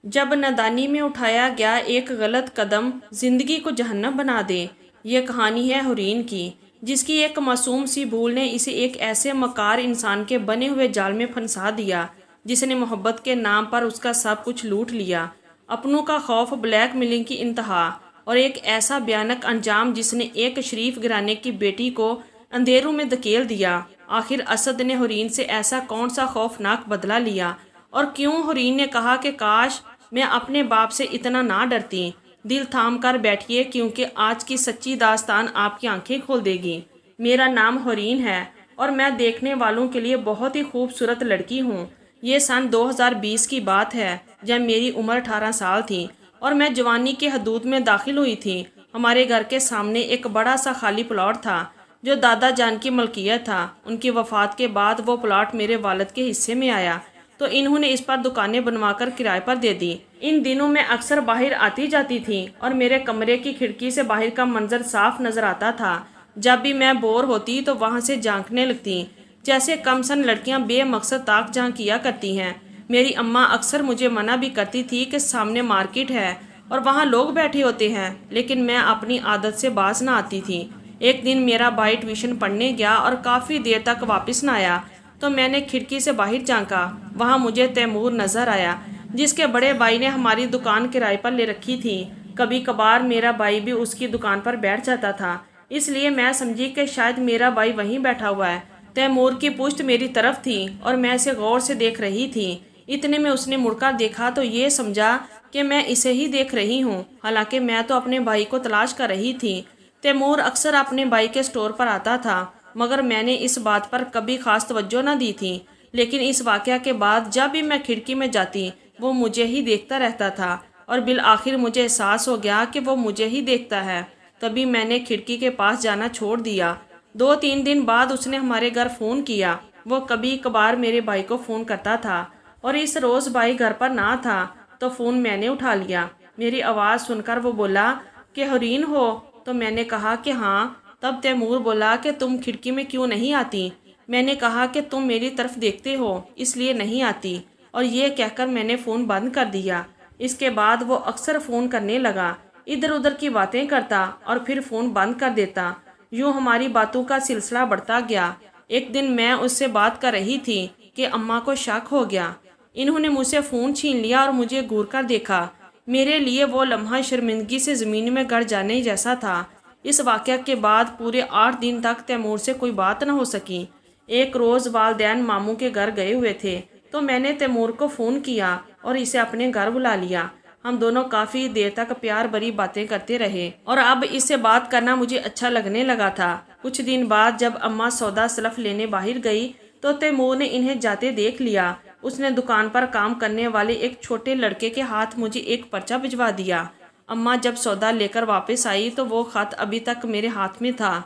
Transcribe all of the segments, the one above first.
جب نادانی میں اٹھایا گیا ایک غلط قدم زندگی کو جہنم بنا دے۔ یہ کہانی ہے حورین کی، جس کی ایک معصوم سی بھول نے اسے ایک ایسے مکار انسان کے بنے ہوئے جال میں پھنسا دیا جس نے محبت کے نام پر اس کا سب کچھ لوٹ لیا، اپنوں کا خوف، بلیک میلنگ کی انتہا اور ایک ایسا بھیانک انجام جس نے ایک شریف گھرانے کی بیٹی کو اندھیروں میں دھکیل دیا۔ آخر اسد نے حورین سے ایسا کون سا خوفناک بدلہ لیا، اور کیوں حورین نے کہا کہ کاش میں اپنے باپ سے اتنا نہ ڈرتی۔ دل تھام کر بیٹھیے، کیونکہ آج کی سچی داستان آپ کی آنکھیں کھول دے گی۔ میرا نام حورین ہے اور میں دیکھنے والوں کے لیے بہت ہی خوبصورت لڑکی ہوں۔ یہ سن 2020 کی بات ہے، جب میری عمر 18 سال تھی اور میں جوانی کے حدود میں داخل ہوئی تھی۔ ہمارے گھر کے سامنے ایک بڑا سا خالی پلاٹ تھا جو دادا جان کی ملکیت تھا۔ ان کی وفات کے بعد وہ پلاٹ میرے والد کے حصے میں آیا تو انہوں نے اس پر دکانیں بنوا کر کرائے پر دے دی۔ ان دنوں میں اکثر باہر آتی جاتی تھی اور میرے کمرے کی کھڑکی سے باہر کا منظر صاف نظر آتا تھا۔ جب بھی میں بور ہوتی تو وہاں سے جھانکنے لگتی، جیسے کم سن لڑکیاں بے مقصد تاک جھانک کیا کرتی ہیں۔ میری اماں اکثر مجھے منع بھی کرتی تھی کہ سامنے مارکیٹ ہے اور وہاں لوگ بیٹھے ہوتے ہیں، لیکن میں اپنی عادت سے باز نہ آتی تھی۔ ایک دن میرا بھائی ٹیوشن پڑھنے گیا اور کافی دیر تک واپس نہ آیا تو میں نے کھڑکی سے باہر جھانکا۔ وہاں مجھے تیمور نظر آیا، جس کے بڑے بھائی نے ہماری دکان کرائے پر لے رکھی تھی۔ کبھی کبھار میرا بھائی بھی اس کی دکان پر بیٹھ جاتا تھا، اس لیے میں سمجھی کہ شاید میرا بھائی وہیں بیٹھا ہوا ہے۔ تیمور کی پشت میری طرف تھی اور میں اسے غور سے دیکھ رہی تھی۔ اتنے میں اس نے مڑ کر دیکھا تو یہ سمجھا کہ میں اسے ہی دیکھ رہی ہوں، حالانکہ میں تو اپنے بھائی کو تلاش کر رہی تھی۔ تیمور اکثر اپنے بھائی کے سٹور پر آتا تھا، مگر میں نے اس بات پر کبھی خاص توجہ نہ دی تھی۔ لیکن اس واقعہ کے بعد جب بھی میں کھڑکی میں جاتی وہ مجھے ہی دیکھتا رہتا تھا، اور بالآخر مجھے احساس ہو گیا کہ وہ مجھے ہی دیکھتا ہے۔ تبھی میں نے کھڑکی کے پاس جانا چھوڑ دیا۔ 2-3 دن بعد اس نے ہمارے گھر فون کیا۔ وہ کبھی کبھار میرے بھائی کو فون کرتا تھا، اور اس روز بھائی گھر پر نہ تھا تو فون میں نے اٹھا لیا۔ میری آواز سن کر وہ بولا کہ حورین ہو؟ تو میں نے کہا کہ ہاں۔ تب تیمور بولا کہ تم کھڑکی میں کیوں نہیں آتی؟ میں نے کہا کہ تم میری طرف دیکھتے ہو اس لیے نہیں آتی، اور یہ کہہ کر میں نے فون بند کر دیا۔ اس کے بعد وہ اکثر فون کرنے لگا، ادھر ادھر کی باتیں کرتا اور پھر فون بند کر دیتا۔ یوں ہماری باتوں کا سلسلہ بڑھتا گیا۔ ایک دن میں اس سے بات کر رہی تھی کہ اماں کو شک ہو گیا۔ انہوں نے مجھ سے فون چھین لیا اور مجھے گھور کر دیکھا۔ میرے لیے وہ لمحہ شرمندگی سے زمین میں گڑ جانے جیسا تھا۔ اس واقعہ کے بعد پورے 8 دن تک تیمور سے کوئی بات نہ ہو سکی۔ ایک روز والدین ماموں کے گھر گئے ہوئے تھے تو میں نے تیمور کو فون کیا اور اسے اپنے گھر بلا لیا۔ ہم دونوں کافی دیر تک پیار بھری باتیں کرتے رہے اور اب اس سے بات کرنا مجھے اچھا لگنے لگا تھا۔ کچھ دن بعد جب اماں سودا سلف لینے باہر گئی تو تیمور نے انہیں جاتے دیکھ لیا۔ اس نے دکان پر کام کرنے والے ایک چھوٹے لڑکے کے ہاتھ مجھے ایک پرچہ بھجوا دیا۔ اماں جب سودا لے کر واپس آئی تو وہ خط ابھی تک میرے ہاتھ میں تھا۔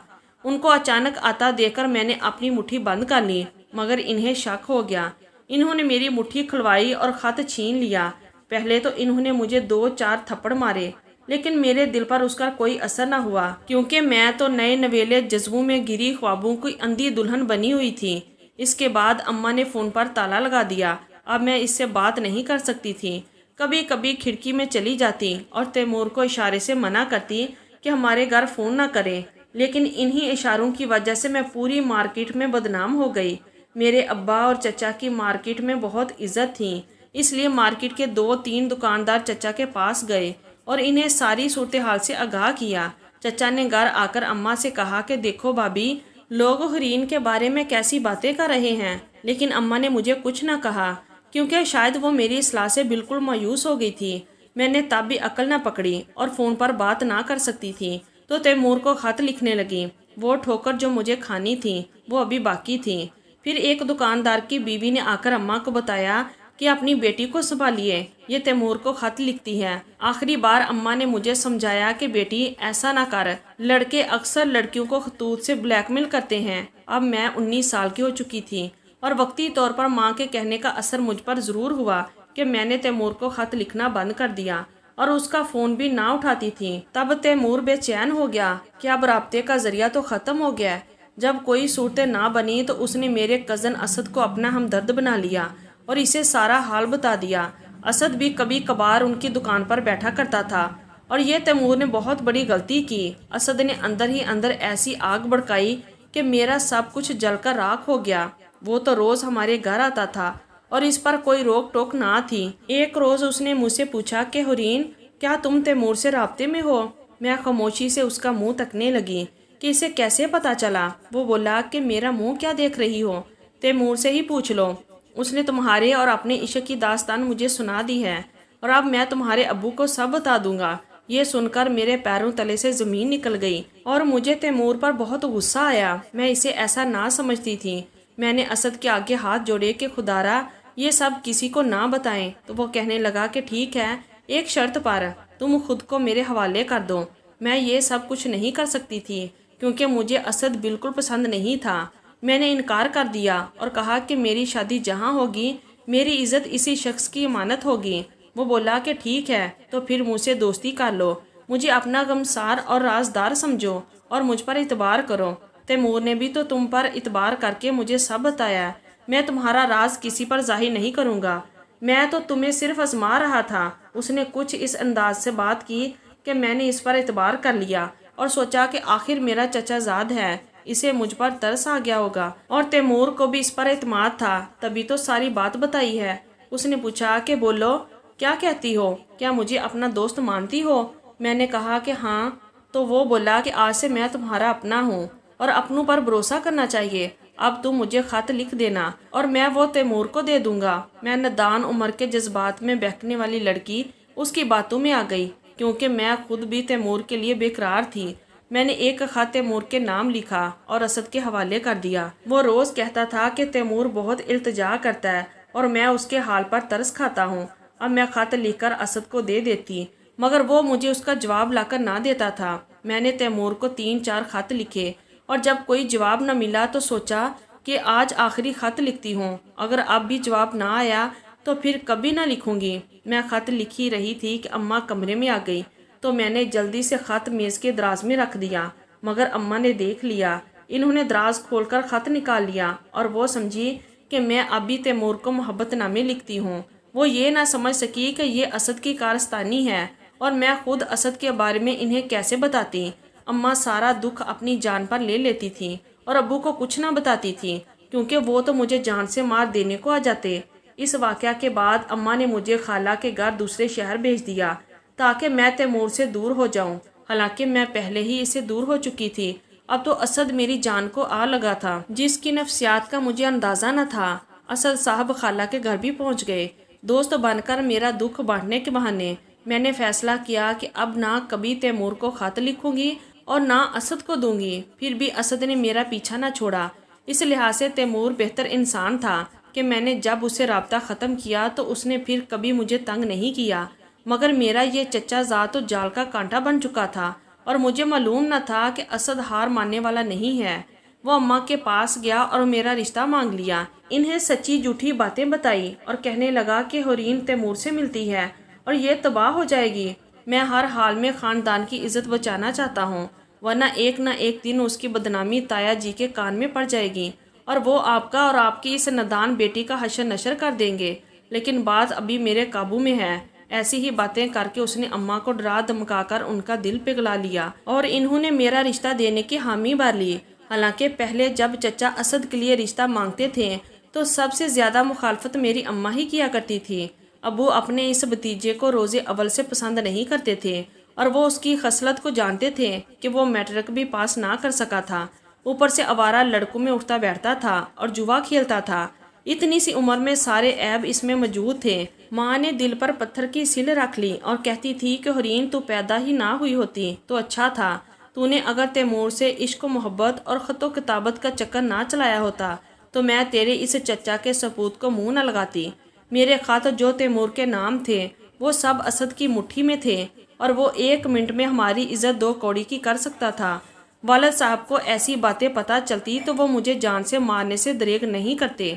ان کو اچانک آتا دیکھ کر میں نے اپنی مٹھی بند کر لی، مگر انہیں شک ہو گیا۔ انہوں نے میری مٹھی کھلوائی اور خط چھین لیا۔ پہلے تو انہوں نے مجھے 2-4 تھپڑ مارے، لیکن میرے دل پر اس کا کوئی اثر نہ ہوا، کیونکہ میں تو نئے نویلے جذبوں میں گری خوابوں کی اندھی دلہن بنی ہوئی تھی۔ اس کے بعد اماں نے فون پر تالا لگا دیا۔ اب میں اس سے بات نہیں کر سکتی تھی۔ کبھی کبھی کھڑکی میں چلی جاتی اور تیمور کو اشارے سے منع کرتی کہ ہمارے گھر فون نہ کرے، لیکن انہی اشاروں کی وجہ سے میں پوری مارکیٹ میں بدنام ہو گئی۔ میرے ابا اور چچا کی مارکیٹ میں بہت عزت تھی، اس لیے مارکیٹ کے 2-3 دکاندار چچا کے پاس گئے اور انہیں ساری صورتحال سے آگاہ کیا۔ چچا نے گھر آ کر اماں سے کہا کہ دیکھو بھابی، لوگ حورین کے بارے میں کیسی باتیں کر رہے ہیں، لیکن اماں نے مجھے کچھ نہ کہا، کیونکہ شاید وہ میری اصلاح سے بالکل مایوس ہو گئی تھی۔ میں نے تب بھی عقل نہ پکڑی اور فون پر بات نہ کر سکتی تھی تو تیمور کو خط لکھنے لگی۔ وہ ٹھوکر جو مجھے کھانی تھی وہ ابھی باقی تھی۔ پھر ایک دکاندار کی بیوی نے آ کر اماں کو بتایا کہ اپنی بیٹی کو سنبھالیے، یہ تیمور کو خط لکھتی ہے۔ آخری بار اماں نے مجھے سمجھایا کہ بیٹی ایسا نہ کر، لڑکے اکثر لڑکیوں کو خطوط سے بلیک میل کرتے ہیں۔ اب میں 19 سال کی ہو چکی تھی اور وقتی طور پر ماں کے کہنے کا اثر مجھ پر ضرور ہوا کہ میں نے تیمور کو خط لکھنا بند کر دیا اور اس کا فون بھی نہ اٹھاتی تھی۔ تب تیمور بے چین ہو گیا کہ اب رابطے کا ذریعہ تو ختم ہو گیا۔ جب کوئی صورت نہ بنی تو اس نے میرے کزن اسد کو اپنا ہمدرد بنا لیا اور اسے سارا حال بتا دیا۔ اسد بھی کبھی کبھار ان کی دکان پر بیٹھا کرتا تھا، اور یہ تیمور نے بہت بڑی غلطی کی۔ اسد نے اندر ہی اندر ایسی آگ بھڑکائی کہ میرا سب کچھ جل کر راکھ ہو گیا۔ وہ تو روز ہمارے گھر آتا تھا اور اس پر کوئی روک ٹوک نہ تھی۔ ایک روز اس نے مجھ سے پوچھا کہ حورین، کیا تم تیمور سے رابطے میں ہو؟ میں خاموشی سے اس کا منہ تکنے لگی کہ اسے کیسے پتا چلا۔ وہ بولا کہ میرا منہ کیا دیکھ رہی ہو، تیمور سے ہی پوچھ لو، اس نے تمہارے اور اپنے عشق کی داستان مجھے سنا دی ہے، اور اب میں تمہارے ابو کو سب بتا دوں گا۔ یہ سن کر میرے پیروں تلے سے زمین نکل گئی اور مجھے تیمور پر بہت غصہ آیا۔ میں اسے ایسا نہ سمجھتی تھی۔ میں نے اسد کے آگے ہاتھ جوڑے کہ خدارا یہ سب کسی کو نہ بتائیں، تو وہ کہنے لگا کہ ٹھیک ہے، ایک شرط پر، تم خود کو میرے حوالے کر دو۔ میں یہ سب کچھ نہیں کر سکتی تھی کیونکہ مجھے اسد بالکل پسند نہیں تھا۔ میں نے انکار کر دیا اور کہا کہ میری شادی جہاں ہوگی میری عزت اسی شخص کی امانت ہوگی۔ وہ بولا کہ ٹھیک ہے، تو پھر مجھ سے دوستی کر لو، مجھے اپنا غمسار اور رازدار سمجھو اور مجھ پر اعتبار کرو۔ تیمور نے بھی تو تم پر اعتبار کر کے مجھے سب بتایا۔ میں تمہارا راز کسی پر ظاہر نہیں کروں گا، میں تو تمہیں صرف آزما رہا تھا۔ اس نے کچھ اس انداز سے بات کی کہ میں نے اس پر اعتبار کر لیا اور سوچا کہ آخر میرا چچا زاد ہے، اسے مجھ پر ترس آ گیا ہوگا، اور تیمور کو بھی اس پر اعتماد تھا، تبھی تو ساری بات بتائی ہے۔ اس نے پوچھا کہ بولو، کیا کہتی ہو، کیا مجھے اپنا دوست مانتی ہو؟ میں نے کہا کہ ہاں۔ تو وہ بولا کہ آج سے میں تمہارا اپنا ہوں اور اپنوں پر بھروسہ کرنا چاہیے۔ اب تم مجھے خط لکھ دینا اور میں وہ تیمور کو دے دوں گا۔ میں نادان عمر کے جذبات میں بہکنے والی لڑکی اس کی باتوں میں آ گئی، کیونکہ میں خود بھی تیمور کے لیے بے قرار تھی۔ میں نے ایک خط تیمور کے نام لکھا اور اسد کے حوالے کر دیا۔ وہ روز کہتا تھا کہ تیمور بہت التجا کرتا ہے اور میں اس کے حال پر ترس کھاتا ہوں۔ اب میں خط لکھ کر اسد کو دے دیتی، مگر وہ مجھے اس کا جواب لا کر نہ دیتا تھا۔ میں نے تیمور کو 3-4 خط لکھے اور جب کوئی جواب نہ ملا تو سوچا کہ آج آخری خط لکھتی ہوں، اگر اب بھی جواب نہ آیا تو پھر کبھی نہ لکھوں گی۔ میں خط لکھی رہی تھی کہ اماں کمرے میں آ گئی، تو میں نے جلدی سے خط میز کے دراز میں رکھ دیا، مگر اماں نے دیکھ لیا۔ انہوں نے دراز کھول کر خط نکال لیا اور وہ سمجھی کہ میں اب بھی تیمور کو محبت نامے لکھتی ہوں۔ وہ یہ نہ سمجھ سکی کہ یہ اسد کی کارستانی ہے اور میں خود اسد کے بارے میں انہیں کیسے بتاتی۔ اماں سارا دکھ اپنی جان پر لے لیتی تھی اور ابو کو کچھ نہ بتاتی تھی، کیونکہ وہ تو مجھے جان سے مار دینے کو آ جاتے۔ اس واقعہ کے بعد اماں نے مجھے خالہ کے گھر دوسرے شہر بھیج دیا تاکہ میں تیمور سے دور ہو جاؤں، حالانکہ میں پہلے ہی اسے دور ہو چکی تھی۔ اب تو اسد میری جان کو آ لگا تھا، جس کی نفسیات کا مجھے اندازہ نہ تھا۔ اسد صاحب خالہ کے گھر بھی پہنچ گئے، دوست بن کر میرا دکھ بانٹنے کے بہانے۔ میں نے فیصلہ کیا کہ اب نہ کبھی تیمور کو خط لکھوں گی اور نہ اسد کو دوں گی۔ پھر بھی اسد نے میرا پیچھا نہ چھوڑا۔ اس لحاظ سے تیمور بہتر انسان تھا کہ میں نے جب اسے رابطہ ختم کیا تو اس نے پھر کبھی مجھے تنگ نہیں کیا، مگر میرا یہ چچا زاد تو جال کا کانٹا بن چکا تھا اور مجھے معلوم نہ تھا کہ اسد ہار ماننے والا نہیں ہے۔ وہ اماں کے پاس گیا اور میرا رشتہ مانگ لیا، انہیں سچی جھوٹی باتیں بتائی اور کہنے لگا کہ حورین تیمور سے ملتی ہے اور یہ تباہ ہو جائے گی۔ میں ہر حال میں خاندان کی عزت بچانا چاہتا ہوں، ورنہ ایک نہ ایک دن اس کی بدنامی تایا جی کے کان میں پڑ جائے گی اور وہ آپ کا اور آپ کی اس نادان بیٹی کا حشر نشر کر دیں گے۔ لیکن بات ابھی میرے قابو میں ہے۔ ایسی ہی باتیں کر کے اس نے اماں کو ڈرا دھمکا کر ان کا دل پگھلا لیا اور انہوں نے میرا رشتہ دینے کی حامی بھر لی۔ حالانکہ پہلے جب چچا اسد کے لیے رشتہ مانگتے تھے تو سب سے زیادہ مخالفت میری اماں ہی کیا کرتی تھی۔ ابو اپنے اس بھتیجے کو روز اول سے پسند نہیں کرتے تھے اور وہ اس کی خصلت کو جانتے تھے کہ وہ میٹرک بھی پاس نہ کر سکا تھا، اوپر سے آوارہ لڑکوں میں اٹھتا بیٹھتا تھا اور جوا کھیلتا تھا۔ اتنی سی عمر میں سارے عیب اس میں موجود تھے۔ ماں نے دل پر پتھر کی سل رکھ لی اور کہتی تھی کہ حورین تو پیدا ہی نہ ہوئی ہوتی تو اچھا تھا، تو نے اگر تیمور سے عشق و محبت اور خط و کتابت کا چکر نہ چلایا ہوتا تو میں تیرے اس چچا کے سپوت کو منہ نہ لگاتی۔ میرے خط جو تیمور کے نام تھے وہ سب اسد کی مٹھی میں تھے اور وہ 1 منٹ میں ہماری عزت 2 کوڑی کی کر سکتا تھا۔ والد صاحب کو ایسی باتیں پتہ چلتی تو وہ مجھے جان سے مارنے سے دریغ نہیں کرتے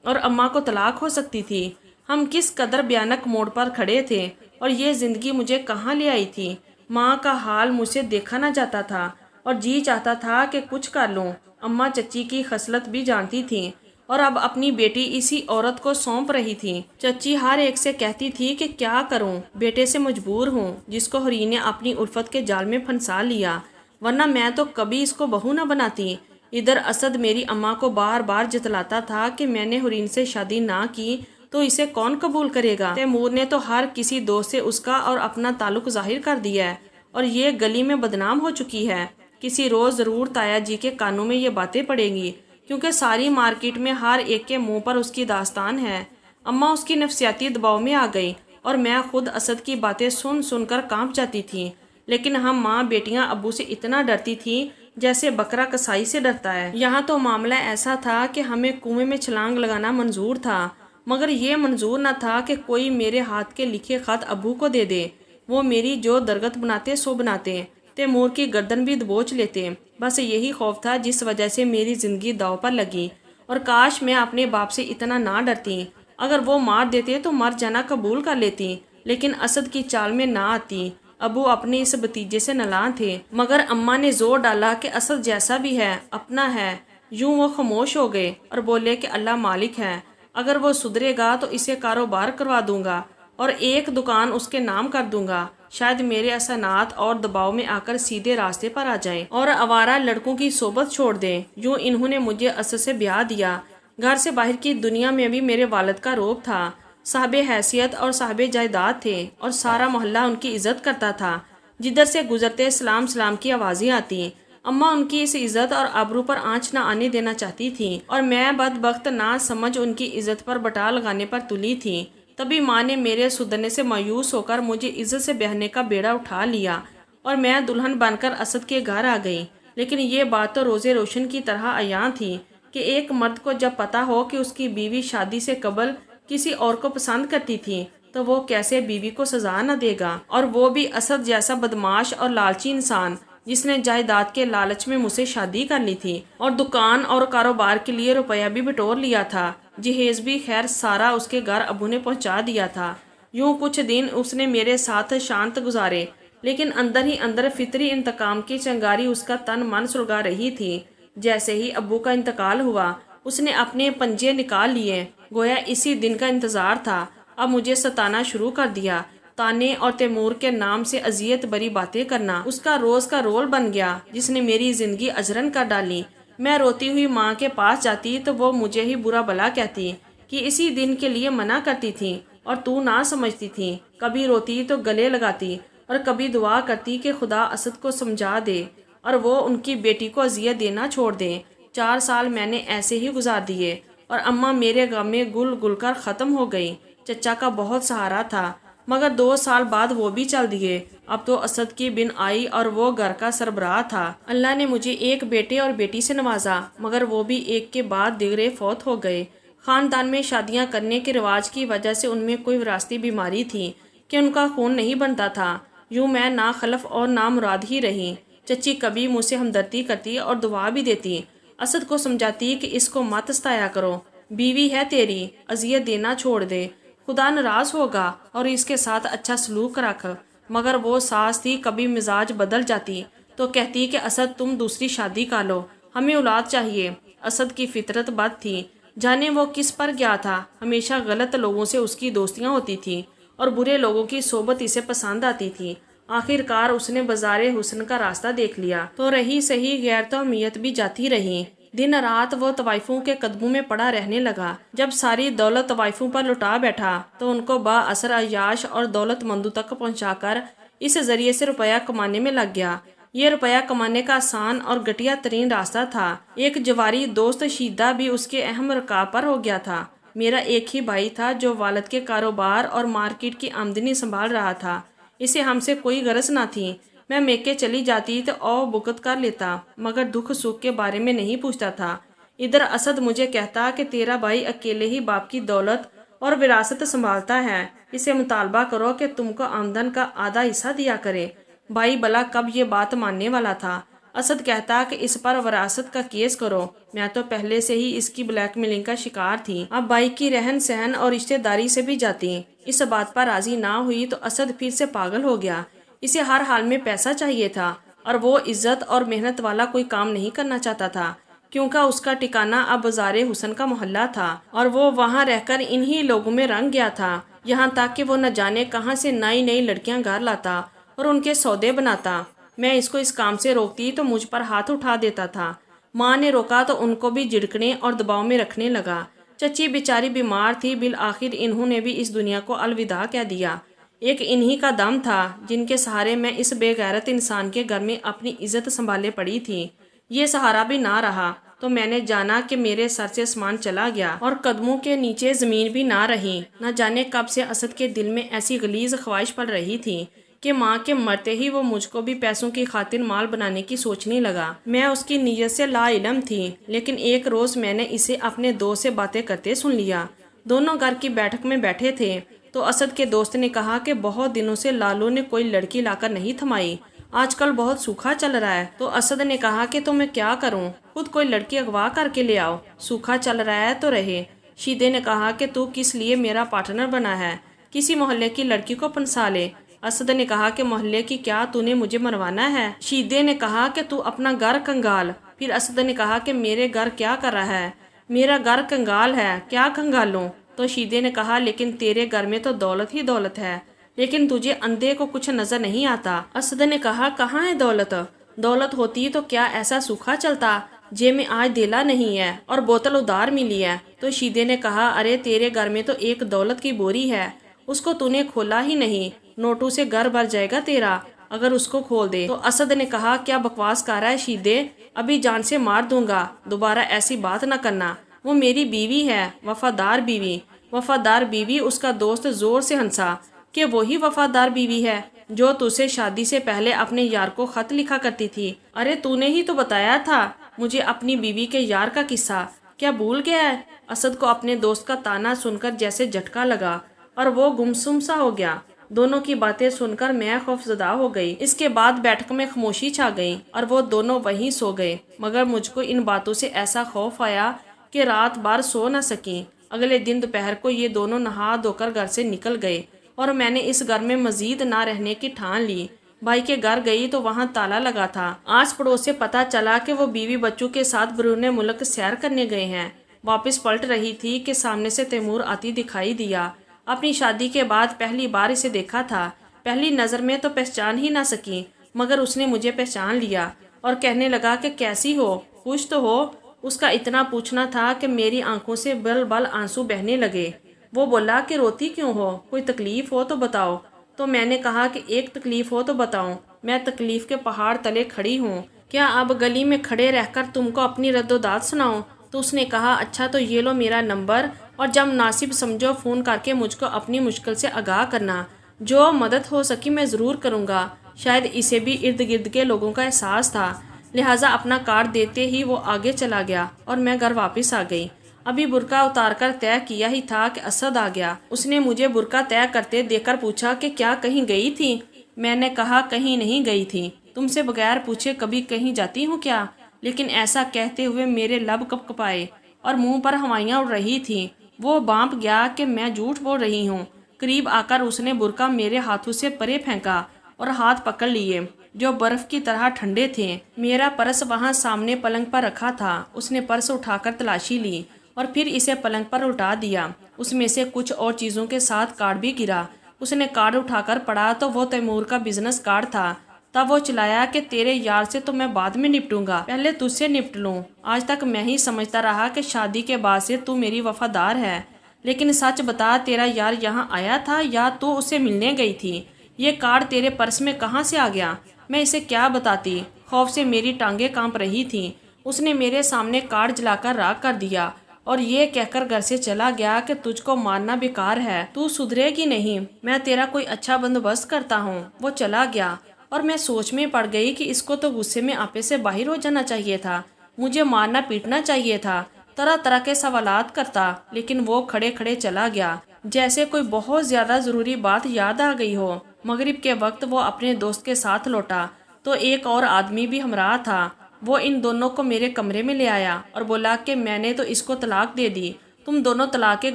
اور اماں کو طلاق ہو سکتی تھی۔ ہم کس قدر بھیانک موڑ پر کھڑے تھے اور یہ زندگی مجھے کہاں لے آئی تھی۔ ماں کا حال مجھ سے دیکھا نہ جاتا تھا اور جی چاہتا تھا کہ کچھ کر لوں۔ اماں چچی کی خصلت بھی جانتی تھیں اور اب اپنی بیٹی اسی عورت کو سونپ رہی تھی۔ چچی ہر ایک سے کہتی تھی کہ کیا کروں، بیٹے سے مجبور ہوں جس کو حورین نے اپنی الفت کے جال میں پھنسا لیا، ورنہ میں تو کبھی اس کو بہو نہ بناتی۔ ادھر اسد میری اماں کو بار بار جتلاتا تھا کہ میں نے حورین سے شادی نہ کی تو اسے کون قبول کرے گا۔ تیمور نے تو ہر کسی دوست سے اس کا اور اپنا تعلق ظاہر کر دیا ہے اور یہ گلی میں بدنام ہو چکی ہے۔ کسی روز ضرور تایا جی کے کانوں میں یہ باتیں پڑیں گی، کیونکہ ساری مارکیٹ میں ہر ایک کے منہ پر اس کی داستان ہے۔ اماں اس کی نفسیاتی دباؤ میں آ گئی اور میں خود اسد کی باتیں سن سن کر کانپ جاتی تھی، لیکن ہم ماں بیٹیاں ابو سے اتنا ڈرتی تھی جیسے بکرا کسائی سے ڈرتا ہے۔ یہاں تو معاملہ ایسا تھا کہ ہمیں کنویں میں چھلانگ لگانا منظور تھا، مگر یہ منظور نہ تھا کہ کوئی میرے ہاتھ کے لکھے خط ابو کو دے دے، وہ میری جو درگت بناتے سو بناتے، تیمور کی گردن بھی دبوچ لیتے۔ بس یہی خوف تھا جس وجہ سے میری زندگی داؤ پر لگی، اور کاش میں اپنے باپ سے اتنا نہ ڈرتی۔ اگر وہ مار دیتے تو مر جانا قبول کر لیتی، لیکن اسد کی چال میں نہ آتی۔ ابو اپنے اس بتیجے سے نالاں تھے، مگر اماں نے زور ڈالا کہ اسد جیسا بھی ہے اپنا ہے۔ یوں وہ خاموش ہو گئے اور بولے کہ اللہ مالک ہے، اگر وہ سدھرے گا تو اسے کاروبار کروا دوں گا اور ایک دکان اس کے نام کر دوں گا، شاید میرے احسانات اور دباؤ میں آ کر سیدھے راستے پر آ جائے اور آوارہ لڑکوں کی صحبت چھوڑ دے۔ یوں انہوں نے مجھے اسد سے بیاہ دیا۔ گھر سے باہر کی دنیا میں بھی میرے والد کا روب تھا، صاحب حیثیت اور صاحب جائیداد تھے اور سارا محلہ ان کی عزت کرتا تھا۔ جدھر سے گزرتے سلام سلام کی آوازیں آتی۔ اماں ان کی اس عزت اور آبرو پر آنچ نہ آنے دینا چاہتی تھی اور میں بدبخت نہ سمجھ ان کی عزت پر بٹا لگانے پر تلی تھی۔ تبھی ماں نے میرے سدھرنے سے مایوس ہو کر مجھے عزت سے بہنے کا بیڑا اٹھا لیا اور میں دلہن بن کر اسد کے گھر آ گئی۔ لیکن یہ بات تو روزے روشن کی طرح عیاں تھی کہ ایک مرد کو جب پتہ ہو کہ اس کی بیوی شادی سے قبل کسی اور کو پسند کرتی تھی تو وہ کیسے بیوی کو سزا نہ دے گا، اور وہ بھی اسد جیسا بدماش اور لالچی انسان جس نے جائیداد کے لالچ میں مجھ سے شادی کر لی تھی اور دکان اور کاروبار کے لیے روپیہ بھی بٹور لیا تھا۔ جہیز بھی خیر سارا اس کے گھر ابو نے پہنچا دیا تھا۔ یوں کچھ دن اس نے میرے ساتھ شانت گزارے، لیکن اندر ہی اندر فطری انتقام کی چنگاری اس کا تن من سلگا رہی تھی۔ جیسے ہی ابو کا انتقال ہوا اس نے اپنے پنجے نکال لیے، گویا اسی دن کا انتظار تھا۔ اب مجھے ستانا شروع کر دیا، تانے اور تیمور کے نام سے اذیت بری باتیں کرنا اس کا روز کا رول بن گیا جس نے میری زندگی اجرن کر ڈالی۔ میں روتی ہوئی ماں کے پاس جاتی تو وہ مجھے ہی برا بھلا کہتی کہ اسی دن کے لیے منع کرتی تھی اور تو نہ سمجھتی تھی۔ کبھی روتی تو گلے لگاتی اور کبھی دعا کرتی کہ خدا اسد کو سمجھا دے اور وہ ان کی بیٹی کو اذیت دینا چھوڑ دے۔ 4 سال میں نے ایسے ہی گزار دیے اور اماں میرے غم میں گل گل کر ختم ہو گئی۔ چچا کا بہت سہارا تھا، مگر 2 سال بعد وہ بھی چل دیے۔ اب تو اسد کی بن آئی اور وہ گھر کا سربراہ تھا۔ اللہ نے مجھے ایک بیٹے اور بیٹی سے نوازا، مگر وہ بھی ایک کے بعد دیگرے فوت ہو گئے۔ خاندان میں شادیاں کرنے کے رواج کی وجہ سے ان میں کوئی وراثتی بیماری تھی کہ ان کا خون نہیں بنتا تھا۔ یوں میں نا خلف اور نا مراد ہی رہی۔ چچی کبھی مجھ سے ہمدردی کرتی اور دعا بھی دیتی، اسد کو سمجھاتی کہ اس کو مت ستایا کرو، بیوی ہے تیری، اذیت دینا چھوڑ دے، خدا ناراض ہوگا اور اس کے ساتھ اچھا سلوک رکھ۔ مگر وہ ساس تھی، کبھی مزاج بدل جاتی تو کہتی کہ اسد تم دوسری شادی کر لو، ہمیں اولاد چاہیے۔ اسد کی فطرت بد تھی، جانے وہ کس پر گیا تھا، ہمیشہ غلط لوگوں سے اس کی دوستیاں ہوتی تھی اور برے لوگوں کی صحبت اسے پسند آتی تھی۔ آخر کار اس نے بازار حسن کا راستہ دیکھ لیا تو رہی صحیح غیر توہمیت بھی جاتی رہی۔ دن رات وہ طوائفوں کے قدموں میں پڑا رہنے لگا۔ جب ساری دولت طوائفوں پر لٹا بیٹھا تو ان کو با اثر عیاش اور دولت مندوں تک پہنچا کر اس ذریعے سے روپیہ کمانے میں لگ گیا۔ یہ روپیہ کمانے کا آسان اور گھٹیا ترین راستہ تھا۔ ایک جواری دوست شیدہ بھی اس کے اہم رکاب پر ہو گیا تھا۔ میرا ایک ہی بھائی تھا جو والد کے کاروبار اور مارکیٹ کی آمدنی سنبھال رہا تھا۔ اسے ہم سے کوئی غرض نہ تھی۔ میں میکے چلی جاتی تو او بکت کر لیتا، مگر دکھ سکھ کے بارے میں نہیں پوچھتا تھا۔ ادھر اسد مجھے کہتا کہ تیرا بھائی اکیلے ہی باپ کی دولت اور وراثت سنبھالتا ہے، اسے مطالبہ کرو کہ تم کو آمدن کا آدھا حصہ دیا کرے۔ بھائی بلا کب یہ بات ماننے والا تھا۔ اسد کہتا کہ اس پر وراثت کا کیس کرو۔ میں تو پہلے سے ہی اس کی بلیک میلنگ کا شکار تھی، اب بھائی کی رہن سہن اور رشتہ داری سے بھی جاتی۔ اس بات پر راضی نہ ہوئی تو اسد پھر سے پاگل ہو گیا۔ اسے ہر حال میں پیسہ چاہیے تھا اور وہ عزت اور محنت والا کوئی کام نہیں کرنا چاہتا تھا۔ کیونکہ اس کا ٹھکانہ اب بازار حسن کا محلہ تھا اور وہ وہاں رہ کر انہی لوگوں میں رنگ گیا تھا، یہاں تک کہ وہ نہ جانے کہاں سے نئی نئی لڑکیاں گھر لاتا اور ان کے سودے بناتا۔ میں اس کو اس کام سے روکتی تو مجھ پر ہاتھ اٹھا دیتا تھا۔ ماں نے روکا تو ان کو بھی جھڑکنے اور دباؤ میں رکھنے لگا۔ چچی بیچاری بیمار تھی، بالآخر انہوں نے بھی اس دنیا کو الوداع کہہ دیا۔ ایک انہی کا دم تھا جن کے سہارے میں اس بے غیرت انسان کے گھر میں اپنی عزت سنبھالے پڑی تھی۔ یہ سہارا بھی نہ رہا تو میں نے جانا کہ میرے سر سے آسمان چلا گیا اور قدموں کے نیچے زمین بھی نہ رہی۔ نہ جانے کب سے اسد کے دل میں ایسی غلیظ خواہش پڑ رہی تھی کہ ماں کے مرتے ہی وہ مجھ کو بھی پیسوں کی خاطر مال بنانے کی سوچنے لگا۔ میں اس کی نیت سے لا علم تھی، لیکن ایک روز میں نے اسے اپنے دوست سے باتیں کرتے سن لیا۔ دونوں گھر کی بیٹھک میں بیٹھے تھے تو اسد کے دوست نے کہا کہ بہت دنوں سے لالو نے کوئی لڑکی لا کر نہیں تھمائی، آج کل بہت سوکھا چل رہا ہے۔ تو اسد نے کہا کہ تو میں کیا کروں، خود کوئی لڑکی اغوا کر کے لے آؤ، سوکھا چل رہا ہے تو رہے۔ شیدے نے کہا کہ تو کس لیے میرا پارٹنر بنا ہے، کسی محلے کی لڑکی کو پنسا لے۔ اسد نے کہا کہ محلے کی کیا تو نے مجھے مروانا ہے؟ شیدے نے کہا کہ تو اپنا گھر کنگال۔ پھر اسد نے کہا کہ میرے گھر کیا کر رہا ہے، میرا گھر کنگال ہے، کیا کنگالوں؟ تو شیدے نے کہا لیکن تیرے گھر میں تو دولت ہی دولت ہے، لیکن تجھے اندھے کو کچھ نظر نہیں آتا۔ اسد نے کہا کہاں ہے دولت؟ دولت ہوتی تو کیا ایسا سوکھا چلتا؟ جیب میں آج دھیلا نہیں ہے اور بوتل ادھار ملی ہے۔ تو شیدے نے کہا ارے تیرے گھر میں تو ایک دولت کی بوری ہے، اس کو تو نے کھولا ہی نہیں، نوٹوں سے گھر بھر جائے گا تیرا اگر اس کو کھول دے۔ تو اسد نے کہا کیا بکواس کر رہا ہے شیدے، ابھی جان سے مار دوں گا، دوبارہ ایسی بات نہ کرنا، وہ میری بیوی ہے، وفادار بیوی۔ وفادار بیوی؟ اس کا دوست زور سے ہنسا کہ وہی وفادار بیوی ہے جو تجھے شادی سے پہلے اپنے یار کو خط لکھا کرتی تھی۔ ارے تو نے ہی تو بتایا تھا مجھے اپنی بیوی کے یار کا قصہ، کیا بھول گیا ہے؟ اسد کو اپنے دوست کا تانا سن کر جیسے جھٹکا لگا اور وہ گمسم سا ہو گیا۔ دونوں کی باتیں سن کر میں خوفزدہ ہو گئی۔ اس کے بعد بیٹھک میں خاموشی چھا گئی اور وہ دونوں وہیں سو گئے، مگر مجھ کو ان باتوں سے ایسا خوف آیا کہ رات بھر سو نہ سکی۔ اگلے دن دوپہر کو یہ دونوں نہا دھو کر گھر سے نکل گئے اور میں نے اس گھر میں مزید نہ رہنے کی ٹھان لی۔ بھائی کے گھر گئی تو وہاں تالا لگا تھا۔ آس پڑوس سے پتہ چلا کہ وہ بیوی بچوں کے ساتھ بیرون ملک سیر کرنے گئے ہیں۔ واپس پلٹ رہی تھی کہ سامنے سے تیمور آتی دکھائی دیا۔ اپنی شادی کے بعد پہلی بار اسے دیکھا تھا، پہلی نظر میں تو پہچان ہی نہ سکی، مگر اس نے مجھے پہچان لیا اور کہنے لگا کہ کیسی ہو، خوش تو ہو؟ اس کا اتنا پوچھنا تھا کہ میری آنکھوں سے بل بل آنسو بہنے لگے۔ وہ بولا کہ روتی کیوں ہو، کوئی تکلیف ہو تو بتاؤ۔ تو میں نے کہا کہ ایک تکلیف ہو تو بتاؤں، میں تکلیف کے پہاڑ تلے کھڑی ہوں، کیا اب گلی میں کھڑے رہ کر تم کو اپنی رد و داد سناؤں؟ تو اس نے کہا اچھا تو یہ لو میرا نمبر اور جب مناسب سمجھو فون کر کے مجھ کو اپنی مشکل سے آگاہ کرنا، جو مدد ہو سکی میں ضرور کروں گا۔ شاید اسے بھی ارد گرد کے لوگوں کا احساس تھا، لہٰذا اپنا کارڈ دیتے ہی وہ آگے چلا گیا اور میں گھر واپس آ گئی۔ ابھی برقع اتار کر طے کیا ہی تھا کہ اسد آ گیا۔ اس نے مجھے برقع طے کرتے دیکھ کر پوچھا کہ کیا کہیں گئی تھی؟ میں نے کہا کہیں نہیں گئی تھی، تم سے بغیر پوچھے کبھی کہیں جاتی ہوں کیا؟ لیکن ایسا کہتے ہوئے میرے لب کپ کپائے اور منہ پر ہوائیاں اڑ رہی تھیں۔ وہ بانپ گیا کہ میں جھوٹ بول رہی ہوں۔ قریب آ کر اس نے برقع میرے ہاتھوں سے پرے پھینکا اور ہاتھ پکڑ لیے جو برف کی طرح ٹھنڈے تھے۔ میرا پرس وہاں سامنے پلنگ پر رکھا تھا۔ اس نے پرس اٹھا کر تلاشی لی اور پھر اسے پلنگ پر الٹا دیا۔ اس میں سے کچھ اور چیزوں کے ساتھ کارڈ بھی گرا۔ اس نے کارڈ اٹھا کر پڑھا تو وہ تیمور کا بزنس کارڈ تھا۔ تب وہ چلایا کہ تیرے یار سے تو میں بعد میں نپٹوں گا، پہلے تجھ سے نپٹ لوں۔ آج تک میں ہی سمجھتا رہا کہ شادی کے بعد سے تو میری وفادار ہے، لیکن سچ بتا تیرا یار یہاں آیا تھا یا تو اسے ملنے گئی تھی؟ یہ کارڈ تیرے پرس میں کہاں سے آ گیا؟ میں اسے کیا بتاتی؟ خوف سے میری ٹانگیں کانپ رہی تھیں۔ اس نے میرے سامنے کارڈ جلا کر راکھ کر دیا اور یہ کہہ کر گھر سے چلا گیا کہ تجھ کو مارنا بیکار ہے، تو سدھرے گی نہیں، میں تیرا کوئی اچھا بندوبست کرتا ہوں۔ وہ چلا گیا اور میں سوچ میں پڑ گئی کہ اس کو تو غصے میں آپے سے باہر ہو جانا چاہیے تھا، مجھے مارنا پیٹنا چاہیے تھا، طرح طرح کے سوالات کرتا، لیکن وہ کھڑے کھڑے چلا گیا جیسے کوئی بہت زیادہ ضروری بات یاد آ گئی ہو۔ مغرب کے وقت وہ اپنے دوست کے ساتھ لوٹا تو ایک اور آدمی بھی ہمراہ تھا۔ وہ ان دونوں کو میرے کمرے میں لے آیا اور بولا کہ میں نے تو اس کو طلاق دے دی، تم دونوں طلاق کے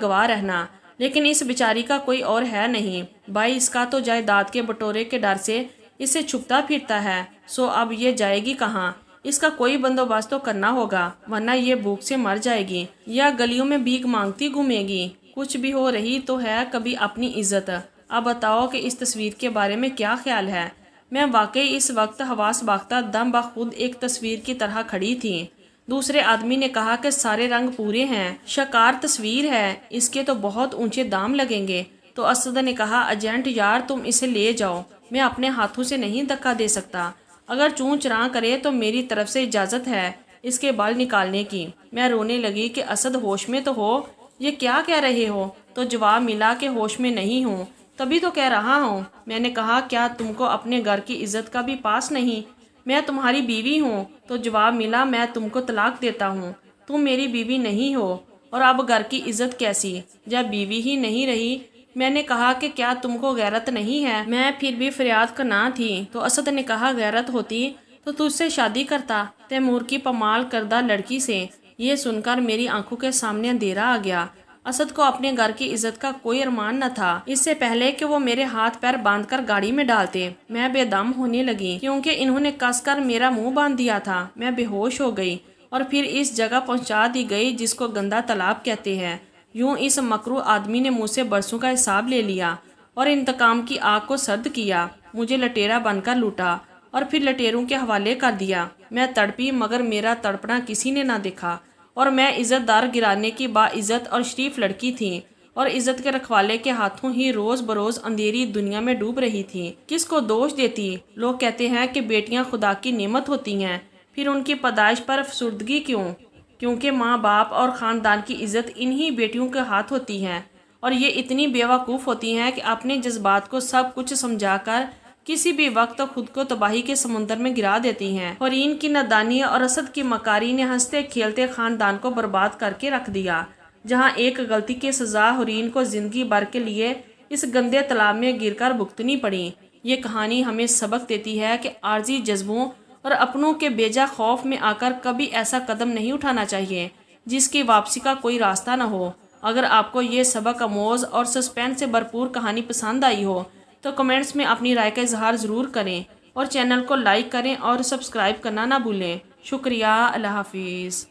گواہ رہنا، لیکن اس بیچاری کا کوئی اور ہے نہیں، بھائی اس کا تو جائیداد کے بٹورے کے ڈر سے اسے چھپتا پھرتا ہے، سو اب یہ جائے گی کہاں؟ اس کا کوئی بندوبست تو کرنا ہوگا ورنہ یہ بھوک سے مر جائے گی یا گلیوں میں بھیک مانگتی گھومے گی۔ کچھ بھی ہو رہی تو ہے کبھی اپنی عزت۔ اب بتاؤ کہ اس تصویر کے بارے میں کیا خیال ہے؟ میں واقعی اس وقت حواس باختہ دم بخود ایک تصویر کی طرح کھڑی تھی۔ دوسرے آدمی نے کہا کہ سارے رنگ پورے ہیں، شکار تصویر ہے، اس کے تو بہت اونچے دام لگیں گے۔ تو اسد نے کہا ایجنٹ یار تم اسے لے جاؤ، میں اپنے ہاتھوں سے نہیں دھکا دے سکتا، اگر چون چراں کرے تو میری طرف سے اجازت ہے اس کے بال نکالنے کی۔ میں رونے لگی کہ اسد ہوش میں تو ہو، یہ کیا کہہ رہے ہو؟ تو جواب ملا کہ ہوش میں نہیں ہوں، تبھی تو کہہ رہا ہوں۔ میں نے کہا کیا تم کو اپنے گھر کی عزت کا بھی پاس نہیں؟ میں تمہاری بیوی ہوں۔ تو جواب ملا میں تم کو طلاق دیتا ہوں، تم میری بیوی نہیں ہو، اور اب گھر کی عزت کیسی جب بیوی ہی نہیں رہی؟ میں نے کہا کہ کیا تم کو غیرت نہیں ہے؟ میں پھر بھی فریاد کرنا تھی۔ تو اسد نے کہا غیرت ہوتی تو تجھ سے شادی کرتا، تیمور کی پامال کردہ لڑکی سے۔ یہ سن کر میری آنکھوں کے سامنے اندھیرا آ گیا۔ اسد کو اپنے گھر کی عزت کا کوئی ارمان نہ تھا۔ اس سے پہلے کہ وہ میرے ہاتھ پیر باندھ کر گاڑی میں ڈالتے میں بے دم ہونے لگی، کیونکہ انہوں نے کس کر میرا منہ باندھ دیا تھا۔ میں بے ہوش ہو گئی اور پھر اس جگہ پہنچا دی گئی جس کو گندا تالاب کہتے ہیں۔ یوں اس مکروہ آدمی نے مجھ سے برسوں کا حساب لے لیا اور انتقام کی آگ کو سرد کیا، مجھے لٹیرا بن کر لوٹا اور پھر لٹیروں کے حوالے کر دیا۔ میں تڑپی مگر میرا تڑپنا کسی نے نہ دیکھا، اور میں عزت دار گرانے کی باعزت اور شریف لڑکی تھی اور عزت کے رکھوالے کے ہاتھوں ہی روز بروز اندھیری دنیا میں ڈوب رہی تھی۔ کس کو دوش دیتی؟ لوگ کہتے ہیں کہ بیٹیاں خدا کی نعمت ہوتی ہیں، پھر ان کی پیدائش پر افسردگی کیوں؟ کیونکہ ماں باپ اور خاندان کی عزت انہی بیٹیوں کے ہاتھ ہوتی ہے، اور یہ اتنی بیوقوف ہوتی ہیں کہ اپنے جذبات کو سب کچھ سمجھا کر کسی بھی وقت خود کو تباہی کے سمندر میں گرا دیتی ہیں۔ حورین کی نادانی اور اسد کی مکاری نے ہنستے کھیلتے خاندان کو برباد کر کے رکھ دیا، جہاں ایک غلطی کی سزا حورین کو زندگی بھر کے لیے اس گندے تالاب میں گر کر بھگتنی پڑی۔ یہ کہانی ہمیں سبق دیتی ہے کہ عارضی جذبوں اور اپنوں کے بیجا خوف میں آ کر کبھی ایسا قدم نہیں اٹھانا چاہیے جس کی واپسی کا کوئی راستہ نہ ہو۔ اگر آپ کو یہ سبق آموز اور سسپینس سے بھرپور کہانی پسند آئی ہو تو کمنٹس میں اپنی رائے کا اظہار ضرور کریں اور چینل کو لائک کریں اور سبسکرائب کرنا نہ بھولیں۔ شکریہ، اللہ حافظ۔